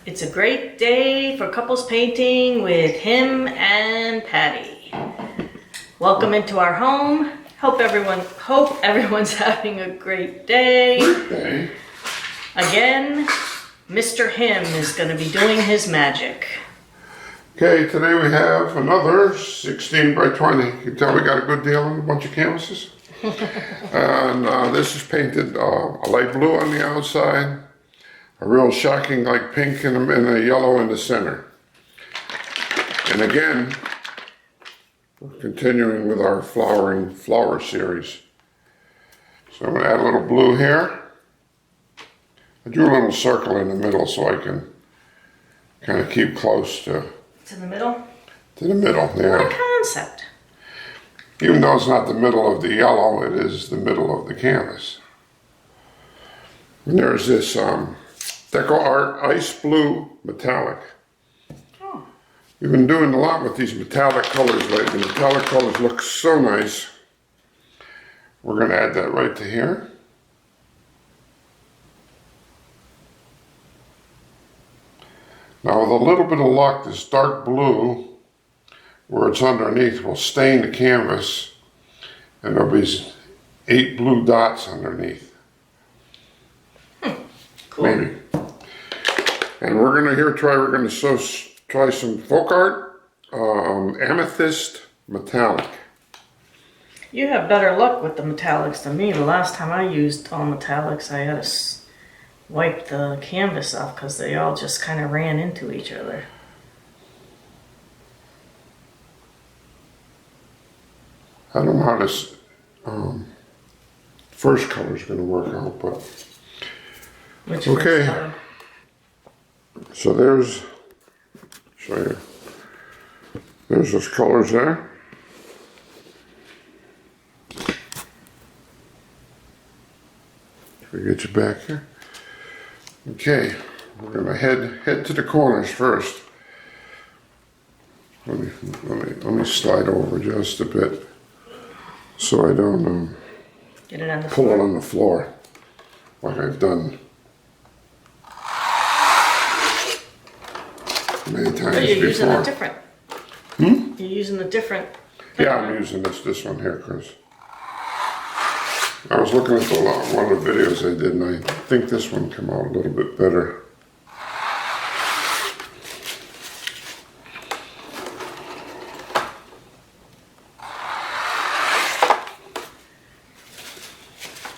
It's a great day for couples painting with him and Patty. Welcome into our home. Hope everyone's having a great day. Again, Mr. Him is going to be doing his magic. Okay, today we have another 16 by 20. You can tell we got a good deal on a bunch of canvases. And this is painted a light blue on the outside, a real shocking light pink, and a yellow in the center. And again, we're continuing with our flower series. So I'm going to add a little blue here. I drew a little circle in the middle so I can kind of keep close to the middle? To the middle, yeah. What a concept. Even though it's not the middle of the yellow, it is the middle of the canvas. And there's this Deco Art Ice Blue Metallic. Oh. We've been doing a lot with these metallic colors lately. Metallic colors look so nice. We're going to add that right to here. Now with a little bit of luck, this dark blue, where it's underneath, will stain the canvas, and there'll be 8 blue dots underneath. Cool. Maybe. And we're going to try some folk art, amethyst metallic. You have better luck with the metallics than me. The last time I used all metallics, I had to wipe the canvas off because they all just kind of ran into each other. I don't know how this first color is going to work out, but Which okay. So there's, show you. There's those colors there. Can we get you back here? Okay, we're going to head to the corners first. Let me slide over just a bit so I don't Get it on the pull floor. it on the floor like I've done many times But you're using before. a different. You're using the different. Yeah, I'm using this one here because I was looking at one of the videos I did, and I think this one came out a little bit better.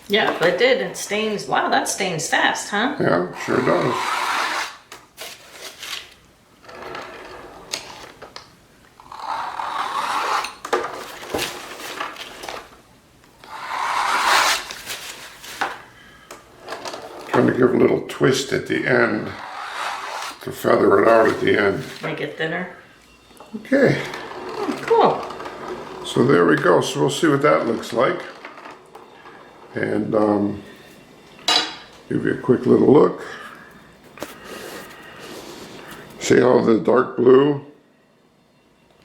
Yeah, but it did. It stains. Wow, that stains fast, huh? Yeah, sure does. Trying to give a little twist at the end to feather it out at the end. Make it thinner. Okay, Cool. so there we go. So we'll see what that looks like. And give you a quick little look. See how the dark blue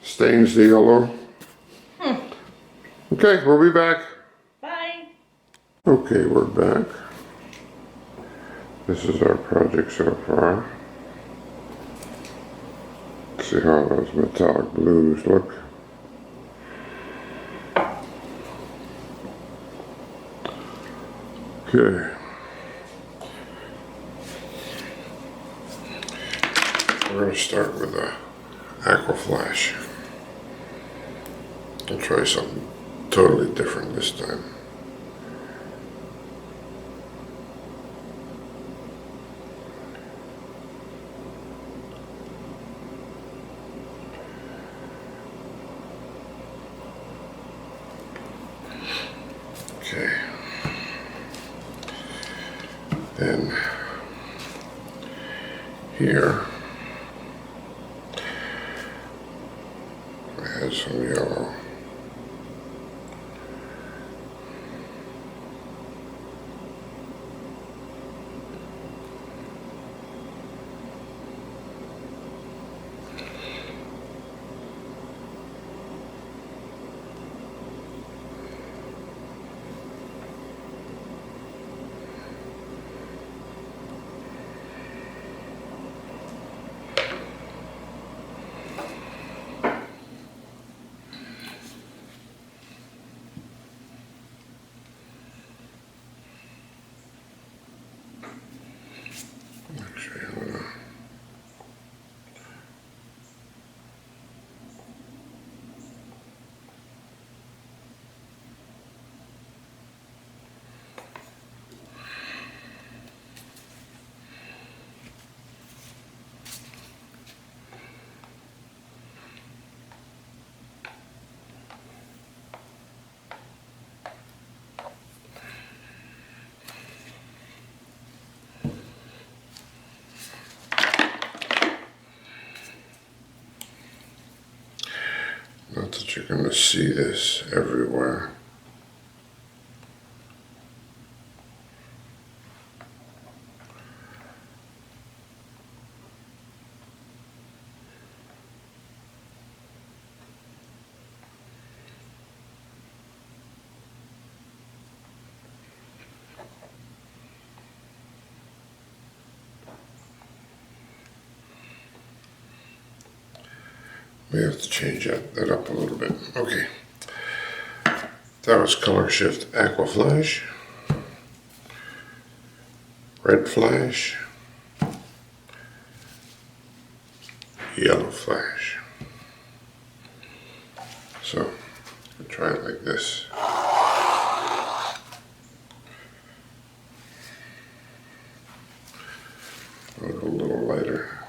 stains the yellow? Okay, we'll be back. Bye. Okay, we're back. This is our project so far. See how those metallic blues look. Okay. We're going to start with a aqua flash. I'll try something totally different this time. Okay. Then here I add some yellow. Not that you're going to see this everywhere. We have to change that up a little bit. Okay. That was Color Shift Aqua Flash, Red Flash, Yellow Flash. So, we'll try it like this. I'll go a little lighter.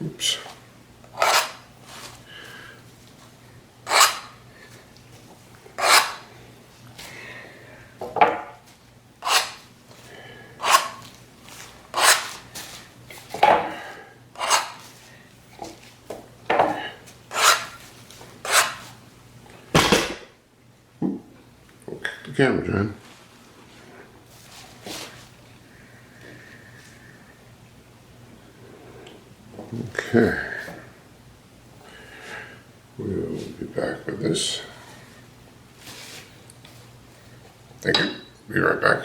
Oops. Okay, the camera, John. Okay. We'll be back with this. Thank you. Be right back.